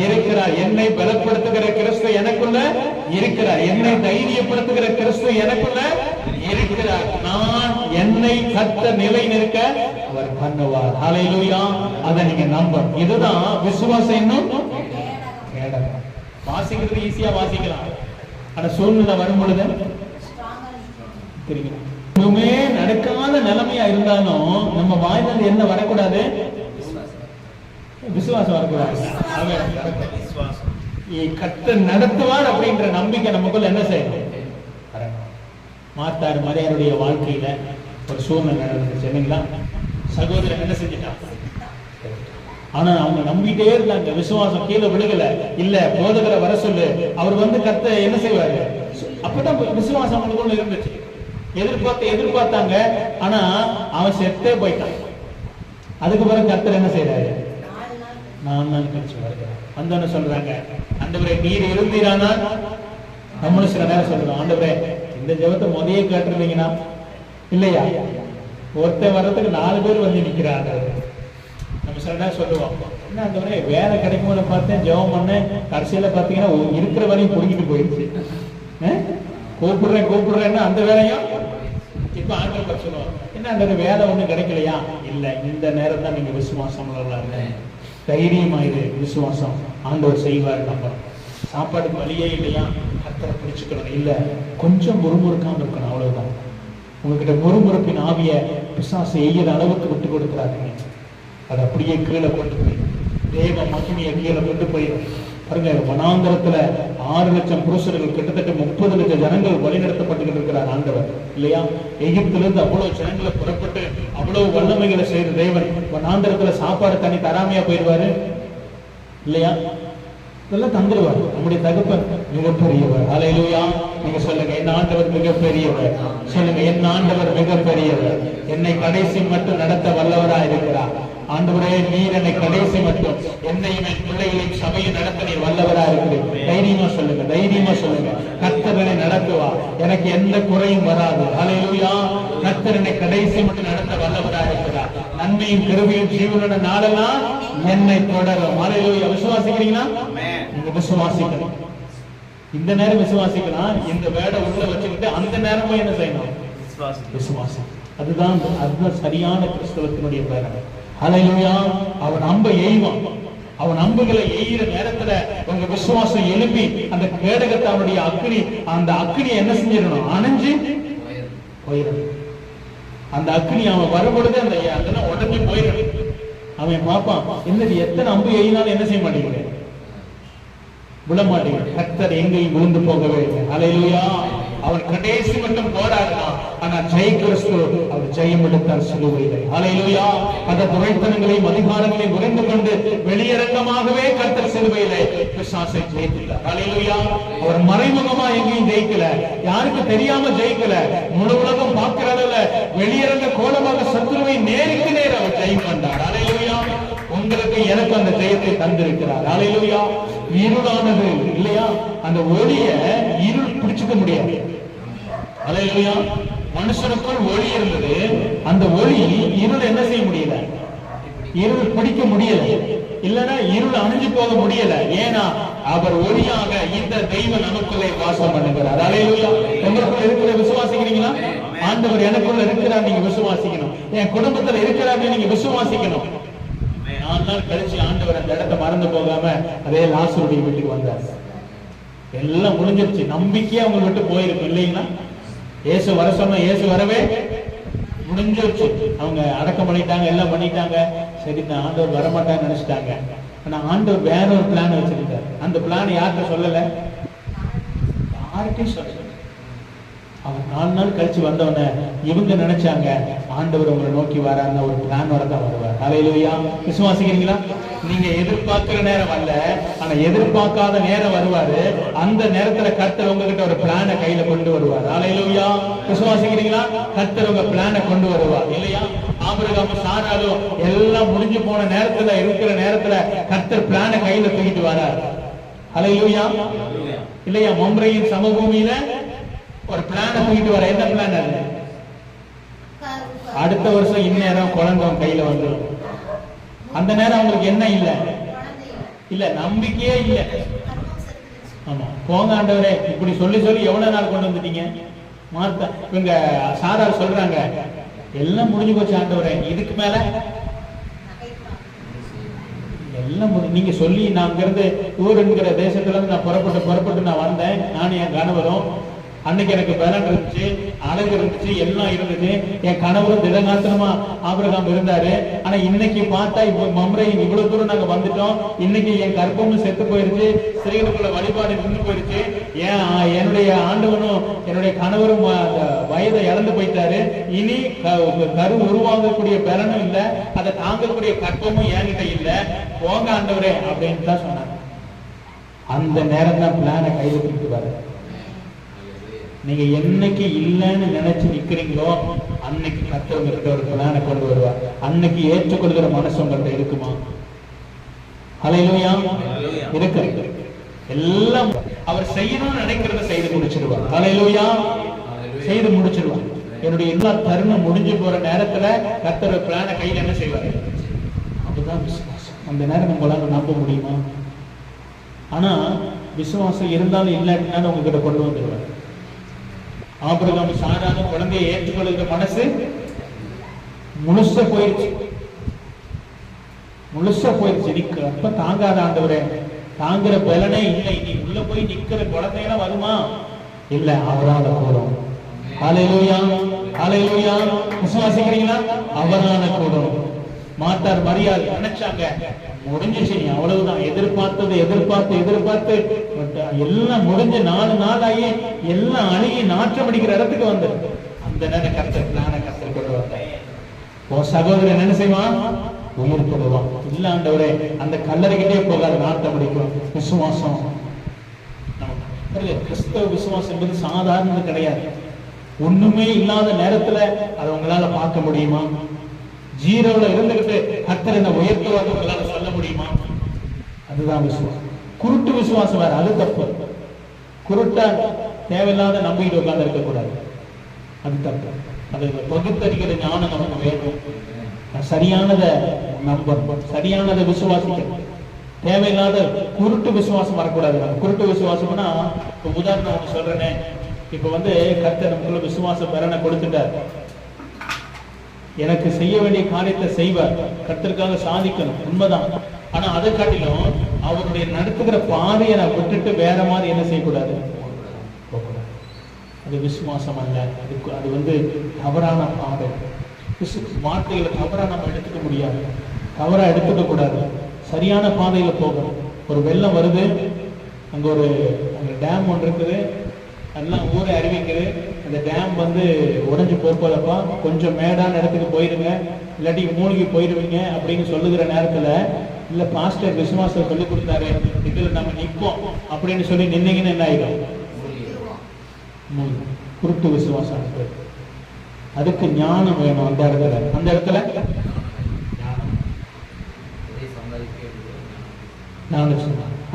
இருக்கிறார். என்னை பலப்படுத்துகிற கிறிஸ்து எனக்குள்ள இருக்கிறார். என்னை தைரியப்படுத்துகிற கிறிஸ்து எனக்குள்ள இருக்கிறார். நான் என்னை கர்த்தர் நிலை நிற்க அவர் பண்ணுவார். ஹல்லேலூயா. அதை நீங்க நம்பணும். இதுதான் விசுவாசம். இன்னும் கேடகம். வாசிக்கிறது ஈஸியா வாசிக்கலாம், ஆனா சூழ்நிலை வரும் பொழுது தெரியும். எதுவுமே நடக்காத நிலைமையா இருந்தாலும் நம்ம வாயிலிருந்து என்ன வரக்கூடாது? விசுவாசம் வரக்கூடாது. கர்த்தர் நடத்துவார் அப்படின்ற நம்பிக்கை நமக்குள்ள என்ன செய்யணும்? மார்த்தார் மரியாளுடைய வாழ்க்கையில ஒரு சூழ்நிலை நடந்துச்சு இல்லைங்களா? சகோதரன் என்ன செஞ்சிட்டான்? ஆனா அவங்க நம்பிட்டே இருந்தாங்க. விசுவாசம் கீழே விழுகல. இல்ல, போதகரை வர சொல்லு, அவர் வந்து கர்த்தர் என்ன செய்வாரு? அப்பதான் விசுவாசம் அவங்களுக்குள்ள இருந்துச்சு. எதிர்பார்த்தாங்க, ஆனா அவன் செத்தே போயிட்டான். அதுக்கு பிறகு கர்த்தர் என்ன செய்யறாரு? 4 நாள் கழிச்சு வருகிறார். வந்தோன்னு சொல்றாங்க, ஆண்டவரே நீர் இருந்தீரானால், நம்மளும் சில நேரம் சொல்றோம், ஆண்டவரே இந்த ஜெபத்தை முதலே கேட்டிருந்தீங்கன்னா இல்லையா, ஒருத்தர் வர்றதுக்கு 4 பேர் வந்து நிக்கிறாங்க. நம்ம சில நேரம் சொல்லுவோம், என்ன ஆண்டவரே வேலை கிடைக்கும்னு பார்த்தேன், ஜெபம் பண்ணேன், கடைசியில பாத்தீங்கன்னா இருக்கிற வரையும் புடிக்கிட்டு போயிடுச்சு. கூப்பிடுறேன்னு அந்த வேலையும் இப்ப ஆண்டவர் சொல்லுவோம், என்ன அந்த வேலை ஒண்ணும் கிடைக்கலையா? இல்ல, இந்த நேரம் தான் நீங்க விசுவாசம் உள்ளவங்க. தைரியமாயிரு, விசுவாசம் ஆண்டவர் செய்வாரு. நம்பணும். சாப்பாடுக்கு வழியே இல்லையா, கர்த்தரை பிடிச்சுக்கணும். இல்ல, கொஞ்சம் முறுமுறுக்காம இருக்கணும், அவ்வளவுதான். உங்ககிட்ட முறுமுறுப்பின் ஆவிய பிசாசு எய்கிற அளவுக்கு விட்டு கொடுக்கிறாருங்க. அது அப்படியே கீழே கொண்டு போய் தேவ மகிமையை கீழே கொண்டு போய் பாருங்க. வனாந்தரத்துல 6 லட்சம் புருஷர்கள், கிட்டத்தட்ட 30 லட்சம் ஜனங்கள் வழிநடத்தப்பட்டு இருக்கிறார் ஆண்டவர் இல்லையா? எகிப்திலிருந்து அவ்வளவு ஜனங்களை புறப்பட்டு அவ்வளவு வல்லமைகளை செய்த தேவன் வனாந்தரத்துல சாப்பாடு தண்ணி தராமையா போயிடுவாரு இல்லையா? இதெல்லாம் தந்துருவார். நம்முடைய தகப்பன் மிகப்பெரியவர். ஹல்லேலூயா. நீங்க சொல்லுங்க, என் ஆண்டவர் மிகப்பெரியவர். சொல்லுங்க, என் ஆண்டவர் மிகப்பெரியவர். என்னை கடைசி மட்டும் நடத்த வல்லவரா இருக்கிறார். ஆண்டவரே, நீர் என்னை கடைசி மட்டும் என்னையும் என் பிள்ளைகளையும் சபையை நடத்த நீர் வல்லவரா இருக்கிறேன். தைரியமா சொல்லுங்க, தைரியமா சொல்லுங்க. கர்த்தர் என்னை நடத்துவா, எனக்கு எந்த குறையும் வராது. ஹல்லேலூயா. கர்த்தர் என்னை கடைசி மட்டும் நடத்த வல்லவரா இருக்கிறார். நன்மையும் கிருபையும் ஜீவனோட நாளெல்லாம் என்னை தொடரும். ஹல்லேலூயா. விசுவாசிக்கிறீங்களா? நீங்க விசுவாசிக்கணும். இந்த நேரம் விசுவாசிக்கலாம். இந்த வேடை உள்ள வச்சுக்கிட்டு அந்த நேரமும் என்ன செய்யணும்? விசுவாசம். அதுதான் சரியான கிறிஸ்தவத்தினுடைய பேரணை. ஹல்லேலூயா. அவன் அம்பை எய்வான். அவன் அம்புகளை எய்கிற நேரத்துல உங்க விசுவாசம் எழுப்பி அந்த கேடகத்தை அவனுடைய அக்னி, அந்த அக்னியை என்ன செஞ்சிடணும்? அணைஞ்சு போயிடணும். அந்த அக்னி அவன் வரும்பொழுது அந்த அதெல்லாம் உடஞ்சி போயிடணும். அவன் பார்ப்பான், என்னது எத்தனை அம்பு எய்யினாலும் என்ன செய்ய மாட்டேங்குது? விழ மாட்டேங்குது. கர்த்தர் எங்கேயும் விழுந்து போகவே இல்லை. ஹல்லேலூயா. அவன் கடைசி மட்டும் போராடினான். ஆனா ஜெய கிறிஸ்து அவர் ஜெயம் எடுத்தார் சிலுவையிலே. ஹல்லேலூயா. அந்த துரைத்தனங்களையும் அதிகாரங்களையும் உறைந்து கொண்டு வெளியரங்கமாகவே கர்த்தர் சிலுவையிலே பிசாசை ஜெயித்தார். ஹல்லேலூயா. அவர் மறைமுகமா எங்கேயும் ஜெயிக்கல, யாருக்கு தெரியாம ஜெயிக்கல. முழு உலகம் பார்க்கிற அளவுல வெளியரங்க கோலமாக சத்துருவை நேருக்கு நேர் அவர் ஜெயம் கண்டார். ஹல்லேலூயா. உங்களுக்கு எனக்கு அந்த ஜெயத்தை தந்திருக்கிறார். ஹல்லேலூயா. இருளானது இல்லையா, அந்த ஒளிய இருள் பிடிச்சுக்க முடியாது. ஹல்லேலூயா. மனுஷனுக்குள் ஒளி இருந்தது, அந்த ஒளி இருள் என்ன செய்ய முடியல? இருள் பிடிக்க முடியல. இல்லனா இருள் அணைஞ்சு போக முடியல. ஏன்னா அவர் ஒளியாக இந்த தெய்வம் நமக்குள்ளே வாசம் பண்ணுகிறார். ஹல்லேலூயா. உங்களுக்குள்ள இருக்கிற விசுவாசிக்கிறீங்களா? ஆண்டவர் எனக்குள்ள இருக்கிறார், நீங்க விசுவாசிக்கணும். என் குடும்பத்துல இருக்கிறார், நீங்க விசுவாசிக்கணும். 4 நாள் கழிச்சு ஆண்டவர் அந்த இடத்தை மறந்து போகாம அதே லாசருடைய வீட்டுக்கு வந்தார். எல்லாம் முடிஞ்சிருச்சு. நம்பிக்கையே அவங்க விட்டு போயிருக்கும் இல்லைங்களா? இயேசு வர சொன்ன இயேசு வரவே முடிஞ்சிருச்சு. அவங்க அடக்கம் பண்ணிட்டாங்க, எல்லாம் பண்ணிட்டாங்க. சரி, இந்த ஆண்டவர் வரமாட்டான்னு நினைச்சிட்டாங்க. ஆனா ஆண்டவர் வேற ஒரு பிளான் வச்சிருக்காரு. அந்த பிளான் யார்கிட்ட சொல்லல, யார்கிட்டையும் சொல்லல. அவர் 4 நாள் கழிச்சு வந்தவன இவங்க நினைச்சாங்க ஆண்டவர் உங்களை நோக்கி வரான்னு ஒரு பிளான் வரதான் வருவார். ஹல்லேலூயா. விசுவாசிக்கிறீங்களா? நீங்க எதிர்பார்க்கிற நேரம் அல்ல, ஆனா எதிர்பார்க்காத நேரம் வருவாரு. அந்த நேரத்துல கர்த்தர் உங்ககிட்ட ஒரு பிளானை கையில கொண்டு வருவார். ஹல்லேலூயா. விசுவாசிக்கிறீங்களா? கர்த்தர் உங்க பிளானை கொண்டு வருவார் இல்லையா? ஆபிரகாம் சாராலும் எல்லாம் முடிஞ்சு போன நேரத்துல இருக்கிற நேரத்துல கர்த்தர் பிளானை கையில தூக்கிட்டு வரார். ஹல்லேலூயா. இல்லையா? மம்ரேயின் சமபூமியில ஒரு பிளானை தூக்கிட்டு வர. என்ன பிளான் அது? அடுத்த வருஷம் இந்நேரம் குழந்தை கையில வந்துடும். அந்த நேரம் அவங்களுக்கு என்ன இல்ல இல்ல நம்பிக்கையே இல்ல. ஆமா, போங்க ஆண்டவரே இப்படி சொல்லி சொல்லி எவ்வளவு நாள் கொண்டு வந்துட்டீங்க. மார்த்தா இவங்க சாரார் சொல்றாங்க, எல்லாம் முடிஞ்சு போச்சு ஆண்டவரே, இதுக்கு மேல எல்லாம் நீங்க சொல்லி நான் அங்கிருந்து ஊருங்கிற தேசத்துல இருந்து நான் புறப்பட்டு நான் வந்தேன். நானும் என் கணவரும். அன்னைக்கு எனக்கு பலன் இருந்துச்சு, அழகு இருந்துச்சு, எல்லாம் இருந்தது. என் கணவரும் திடகாத்திரமா ஆபிரகாம் இருந்தாரு. ஆனா இன்னைக்கு பார்த்தா இப்ப மம்ரேயின் இவ்வளவு தூரம் நாங்க வந்துட்டோம். இன்னைக்கு என் கற்பமும் செத்து போயிருச்சு, ஸ்திரீகளுக்குள்ள வழிபாடு நின்று போயிருச்சு. என்னுடைய ஆண்டவனும் என்னுடைய கணவரும் வயதை இழந்து போயிட்டாரு. இனி கரு உருவாகக்கூடிய பலனும் இல்ல, அதை தாங்கக்கூடிய கற்பமும் என்கிட்ட இல்ல. போங்க ஆண்டவரே அப்படின்னு தான் சொன்னாங்க. அந்த நேரம் தான் பிளானை கையில தூக்கிட்டு வர. நீங்க என்னைக்கு இல்லைன்னு நினைச்சு நிக்கிறீங்களோ அன்னைக்கு கர்த்தர் கிட்ட ஒரு பிளானை கொண்டு வருவார். அன்னைக்கு ஏற்றுக்கொள்கிற மனசு உங்கள்கிட்ட இருக்குமா? ஹல்லேலூயா. இருக்கு. எல்லாம் அவர் செய்யணும்னு நினைக்கிறத செய்து முடிச்சிருவார். ஹல்லேலூயா. செய்து முடிச்சிருவார். என்னுடைய எல்லா தருணம் முடிஞ்சு போற நேரத்துல கர்த்தர் பிளானை கையில என்ன செய்வார்? அதுதான் விசுவாசம். அந்த நேரம் உங்களால நம்ப முடியுமா? ஆனா விசுவாசம் இருந்தாலும் இல்லாட்டினாலும் உங்ககிட்ட கொண்டு வந்துடுவார். ஆபிரகாம் சாரான குழந்தையை ஏற்றுக்கொள்கிற மனசு முழுசா போயிருச்சு. நீ அப்ப தாங்காத ஆண்டவரே, தாங்குற பலனே இல்லை. நீ உள்ள போய் நிக்கிற குழந்தையெல்லாம் வருமா? இல்ல, அவரால கூடும். ஹல்லேலூயா. ஹல்லேலூயா. விசுவாசிக்கிறீங்களா? அவரால கூடும். மாத்தார் மரியாதை நினைச்சாங்க, முடிஞ்சிச்சு, நீ அவ்வளவுதான். எதிர்பார்த்து எல்லாம் முடிஞ்சு 4 நாள் ஆகி எல்லாம் அழுகி நாற்றம் அடிக்கிற இடத்துக்கு வந்து அந்த நேரம் கர்த்தர் பிளானை கர்த்தர் கொண்டு வந்தார். உன் சகோதரன் என்ன செய்வான்? உயிர் கொள்வான். இல்ல ஆண்டவரே, அந்த கல்லறைகிட்டே போகாது, நாட்டம் அடிக்கும். விசுவாசம், கிறிஸ்தவ விசுவாசம் என்பது சாதாரணது கிடையாது. ஒண்ணுமே இல்லாத நேரத்துல அதை உங்களால பார்க்க முடியுமா? ஜீரோல இருந்துகிட்டு கர்த்தர் என்ன உயர்த்துவார் உங்களால சொல்ல முடியுமா? அதுதான் விசுவாசம். குருட்டு விசுவாசம் வேற, அது தப்பு. குருட்டா தேவையில்லாத நம்பிக்கிட்டு உட்கார்ந்து இருக்க கூடாது, அது தப்பு. அது பகுத்தறிகிற ஞானம் நமக்கு வேணும். சரியானதை நம்பணும், சரியானதை விசுவாசிக்கணும். தேவையில்லாத குருட்டு விசுவாசம் வரக்கூடாது. குருட்டு விசுவாசம்னா உதாரணம் ஒன்று சொல்றேனே, இப்ப கர்த்தர் நமக்குள்ள விசுவாச பலனை கொடுத்துட்டார். எனக்கு செய்ய வேண்டிய காரியத்தை செய்வார், கர்த்தருக்காக சாதிக்கணும், உண்மைதான். ஆனா அதை காட்டிலும் அவருடைய நடத்துகிற பாதையை நான் விட்டுட்டு வேற மாதிரி என்ன செய்யக்கூடாது, அது விசுவாசம் அல்ல. அது தவறான பாதை. வார்த்தைகளை தவறா நம்ம எடுத்துக்க முடியாது, தவறா எடுத்துக்க கூடாது. சரியான பாதையில போகணும். ஒரு வெள்ளம் வருது, அங்க ஒரு டேம் ஒன்று இருக்குது, எல்லாம் ஊரை அறிவிக்குது. அந்த டேம் உடைஞ்சு போறப்போதப்பா கொஞ்சம் மேடான இடத்துக்கு போயிருங்க, இல்லாட்டி மூழ்கி போயிருவீங்க அப்படின்னு சொல்லுகிற நேரத்துல, இல்ல பாஸ்டர் விசுவாசம் சொல்லி கொடுத்தாரு, இதுல நம்ம நிற்போம் அப்படின்னு சொல்லி நின்னீங்கன்னு என்ன ஆயிடும்? குருட்டு விசுவாசம். அதுக்கு ஞானம் வேணும். அந்த இடத்துல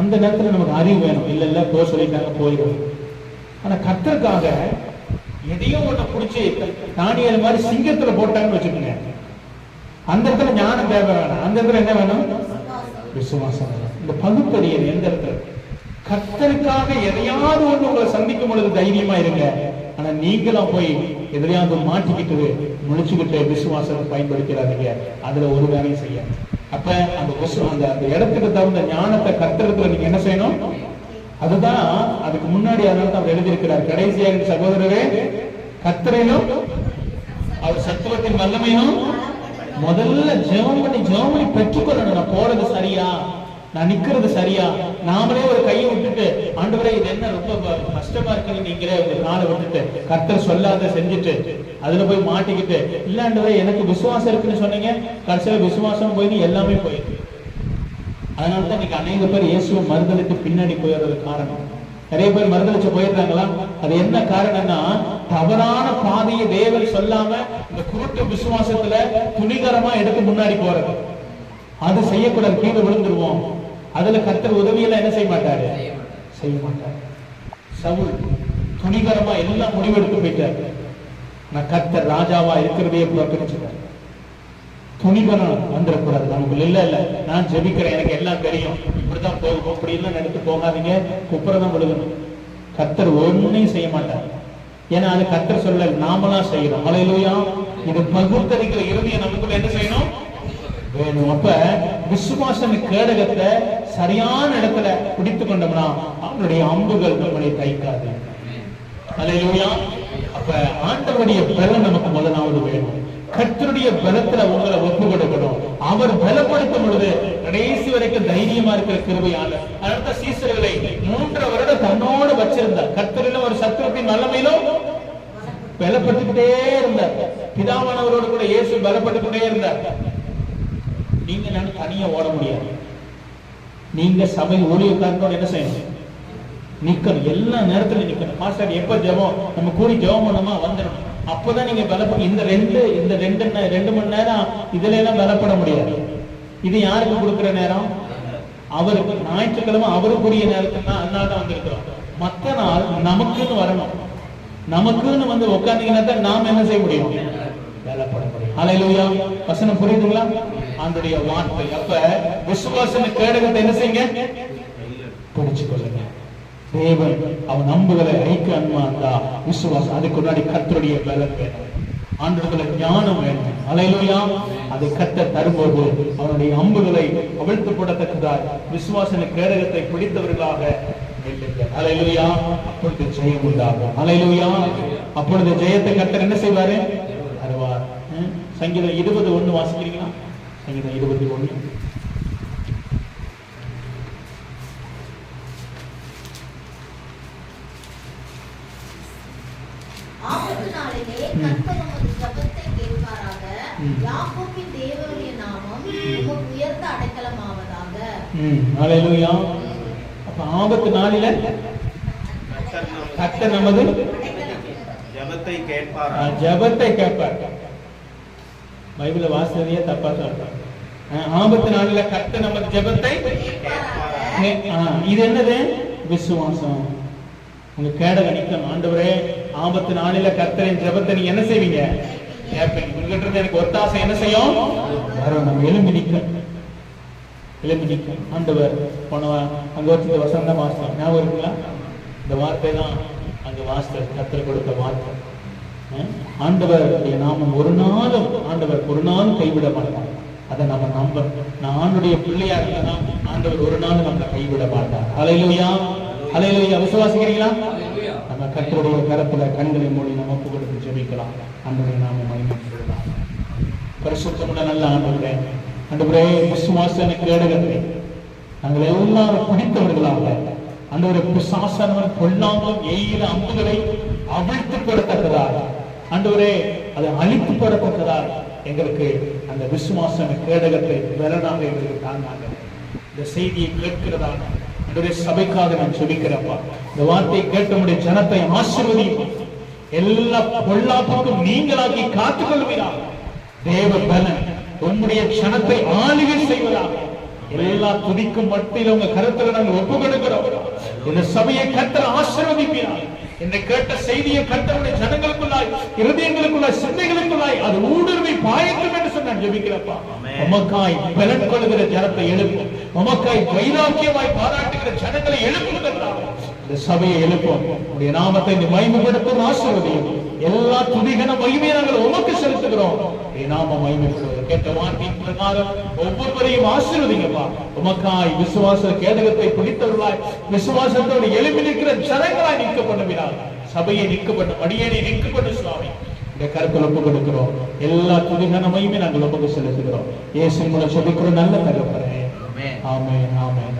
அந்த நேரத்துல நமக்கு அறிவு வேணும். இல்ல போய் சொல்லிட்டாங்க, போயிடும். ஆனா கர்த்தருக்காக எதையும் ஒண்ணு பிடிச்சி தானியல் மாதிரி சிங்கத்துல போட்டாங்கன்னு வச்சுக்கோங்க, அந்த இடத்துல ஞானம் தேவை வேணும். அந்த இடத்துல என்ன வேணும்? விசுவாசம். இந்த பகுத்தறியல் எந்த இடத்துல? கர்த்தருக்காக எதையாவது ஒண்ணு உங்களை சந்திக்கும் பொழுது தைரியமா இருங்க. ஆனா நீங்களும் போய் எதிரையாவது மாட்டிக்கிட்டு முழிச்சுக்கிட்டு விசுவாசத்தை பயன்படுத்திடாதீங்க. அதுல ஒரு வேலையும் செய்ய. அப்ப அந்த இடத்துக்கு தகுந்த ஞானத்தை கர்த்தருக்கு நீங்க என்ன செய்யணும்? அதுதான் அதுக்கு முன்னாடி அதனால அவர் எழுதியிருக்கிறார். கடைசியாக சகோதரரே, கர்த்தரிலும் அவர் சத்துவத்தின் வல்லமையும் முதல்ல ஜெபம் பண்ணி பெற்றுக்கொள்ளணும். நான் போறது சரியா, நான் நிக்கிறது சரியா. நாமளே ஒரு கையை விட்டுட்டு, ஆண்டவரே இது என்ன ரொம்ப கஷ்டமா இருக்குன்னு நீங்களே உங்க காலை விட்டுட்டு கர்த்தர் சொல்லாத செஞ்சுட்டு அதுல போய் மாட்டிக்கிட்டு, இல்ல ஆண்டவரே எனக்கு விசுவாசம் இருக்குன்னு சொன்னீங்க, கடைசியில விசுவாசம் போய் எல்லாமே போயிருக்கு. அதனாலதான் இன்னைக்கு அநேக பேர் இயேசுவை மறுதலித்து பின்னாடி போயிடுறது காரணம். நிறைய பேர் மறுதலிச்சு போயிடுறாங்களா? அது என்ன காரணம்னா, தவறான பாதையை தேவன் சொல்லாம இந்த குருட்டு விசுவாசத்துல துணிகரமா எடுத்து முன்னாடி போறது. அது செய்யக்கூடாது, கீழே விழுந்துருவோம். அதுல கர்த்தர் உதவியெல்லாம் என்ன செய்ய மாட்டாரு, செய்ய மாட்டாரு. சவுல் துணிகரமா எல்லாம் முடிவெடுத்து போயிட்டாரு. நான் கர்த்தர் ராஜாவா இருக்கிறதையே புறக்கணிச்சுட்டாரு. துணிகரம் வந்துடக்கூடாது நமக்குள்ள. இல்ல நான் ஜெபிக்கிறேன், எனக்கு எல்லாம் தெரியும், இப்படிதான் போகும், அப்படி எல்லாம் எடுத்து போகாதீங்க, குப்புறதான் விழுகணும். கர்த்தர் ஒன்னையும் செய்ய மாட்டார். ஏன்னா அது கர்த்தர் சொல்ல, நாமலாம் செய்யணும். ஹல்லேலூயா. இது பகுத்தறிக்கிற இறுதியை நமக்குள்ள என்ன செய்யணும் வேணும். அப்ப விசுவாசம் கேடகத்தை சரியான இடத்துல பிடித்து கொண்டோம்னா அவனுடைய அம்புகள் நம்மளை தைக்காது. ஹல்லேலூயா. அப்ப ஆண்டவருடைய பலம் நமக்கு முதலாவது வேணும். கர்த்தருடைய பலத்துல உங்களை ஒப்பு கொடுக்கணும். அவர் பலப்படுத்தும் பொழுது கடைசி வரைக்கும் தைரியமா இருக்கிற கிருபையால அடுத்த சீசர்களை 3 வருடம் தன்னோடு வச்சிருந்தார். கர்த்தரிலும் ஒரு சத்துவத்தின் வல்லமையிலும் பலப்பட்டுக்கிட்டே இருந்தார். பிதாவானவரோடு கூட இயேசு பலப்பட்டுக்கிட்டே இருந்தார். நீங்க நான் தனியா ஓட முடியாது. நீங்க சபை ஊழியக்காரனோட என்ன செய்யணும், நிக்கணும். எல்லா நேரத்திலும் நிக்கணும். பாஸ்டர் எப்ப ஜெபம் நம்ம கூடி ஜெபம் பண்ணோமா வந்துடணும். அப்பதான் நீங்க பலப்பட. இந்த ரெண்டு மணி நேரம் இதுல எல்லாம் பலப்பட முடியாது. இது யாருக்கு கொடுக்கிற நேரம்? அவருக்கு. ஞாயிற்றுக்கிழமை அவருக்குரிய நேரத்துக்கு தான், அதனாலதான் வந்திருக்கிறோம். மற்ற நாள் நமக்குன்னு வரணும். நமக்குன்னு வந்து உட்கார்ந்தீங்கன்னா தான் நாம என்ன செய்ய முடியும், பலப்பட முடியும். ஹல்லேலூயா. வசனம் புரியுதுங்களா? ஆண்டவருடைய வார்த்தை. அப்ப விசுவாசன கேடகத்தை என்ன செய்யுங்க, பிடிச்சு கொள்ளுங்க. தேவன் அவன் அம்புகளை ஐக்க அன்பாந்தா விசுவாசம். அதுக்கு முன்னாடி கர்த்தருடைய பலம் வேணும், ஆண்டவருடைய ஞானம் வேணும். ஹல்லேலூயா. அதை கர்த்தர் தரும்போது அவனுடைய அம்புகளை அவிழ்த்து போடத்தக்கதாய் விசுவாசன கேடகத்தை பிடித்தவர்களாக நில்லுங்கள். ஹல்லேலூயா. அப்பொழுது ஜெயம் உண்டாகும். ஹல்லேலூயா. அப்பொழுது ஜெயத்தை கர்த்தர் என்ன செய்வாரு, தருவார். சங்கீதம் 20:1 வாசிக்கிறீங்களா? சங்கீதம் 20:1. ஹல்லேலூயா. அப்ப ஆபத்து நாளில கர்த்தர் நமது ஜெபத்தை கேட்பார். பைபிள வாசனையே தப்பா சொல்றாங்க. ஆபத்து நாளில கர்த்தர் நமது ஜெபத்தை. இது என்னது? விசுவாசம். உங்க கேடகம் நிக்கணும். ஆண்டவரே, ஆபத்து நாளில கர்த்தரின் ஜெபத்தை நீங்க என்ன செய்வீங்க, கேட்பீங்க. உங்ககிட்ட இருந்து எனக்கு ஒத்தாசை என்ன செய்யும் வரும். நம்ம எழும்பி நிக்க ஆண்டவர் போனவா அங்க வச்சு வசந்த வாசம் ஞாபகம் இருக்குங்களா? இந்த வார்த்தை தான் அங்க வாஸ்தர் கர்த்தர் கொடுத்த வார்த்தை. ஆண்டவருடைய நாமம் ஒரு நாளும் கைவிட மாட்டார். அதை நம்ம நம்பணும். நான் ஆண்டுடைய பிள்ளையா இருந்தா ஆண்டவர் ஒரு நாள் நம்மளை கைவிட மாட்டார். ஹல்லேலூயா. ஹல்லேலூயா. விசுவாசிக்கிறீங்களா? நம்ம கர்த்தருடைய கரத்துல கண்களை மூடி நம்ம ஒப்பு கொடுத்து ஜெபிக்கலாம். ஆண்டவருடைய நாமம் மகிமைப்படலாம். பரிசுத்தமுள்ள நல்ல ஆண்டவரே, ஆண்டவரே, விசுவாசன கேடகத்தை நாங்கள் எல்லாரும் பிடித்தவர்களாக ஆண்டவரே, பிசாசானவன் கொல்லாமல் எய்கிற அம்புகளை அவிழ்த்து போடத்தக்கதாக ஆண்டவரே, அதை அழித்து போடத்தக்கதாக எங்களுக்கு அந்த விசுவாசன கேடகத்தை பலனாக எங்களுக்கு தாங்காங்க. இந்த செய்தியை கேட்கிறதாக ஆண்டவரே, சபைக்காக நான் சொல்லிக்கிறப்பா, இந்த வார்த்தையை கேட்ட முடிய ஜனத்தை ஆசீர்வதிப்பா. எல்லா பொல்லாப்புக்கும் நீங்களாக்கி காத்துக்கொள்வீராக. தேவ பலன் உம்முடைய ஜனத்தை ஆளுகை செய்வதாக. எல்லா துதிக்கும் மத்தியில உங்க கருத்துல நாங்கள் ஒப்பு கொடுக்கிறோம். இந்த சபையை கர்த்தர் ஆசீர்வதிப்பீராக. இந்த கேட்ட செய்தியை கர்த்தருடைய ஜனங்களுக்குள்ளாய், இருதயங்களுக்குள்ளாய், சிந்தைகளுக்குள்ளாய் அது ஊடுருவி பாயட்டும் என்று சொன்ன ஜெபிக்கிறப்பா. உமக்காய் பலன் கொள்ளுகிற ஜனத்தை எழுப்பும். உமக்காய் வைராக்கியமாய் பாராட்டுகிற ஜனங்களை எழுப்புவதற்காக இந்த சபையை எழுப்போம். உடைய நாமத்தை மகிமைப்படுத்தும். ஆசீர்வதியும். எல்லா துதிகன மகிமையை நாங்கள் உமக்கு செலுத்துகிறோம். நாம மகிமைப்படுவது கேட்ட வார்த்தையின் பிரகாரம் ஒவ்வொருவரையும் ஆசீர்வதிங்கப்பா. உமக்காய் விசுவாச கேடகத்தை பிடித்தவர்களாய் விசுவாசத்தோடு எழுப்பி நிற்கிற ஜனங்களாய் நிற்க பண்ணுகிறார். சபையை நிற்க பண்ண, அடியேனை நிற்க பண்ணு சுவாமி. இந்த கருத்தில் ஒப்பு கொடுக்கிறோம். எல்லா துதிகனமையுமே நாங்கள் ஒப்புக்கு செலுத்துகிறோம். இயேசுவின் மூலம் சொல்லிக்கிறோம் நல்ல தகப்பனே. ஆமென், ஆமென்.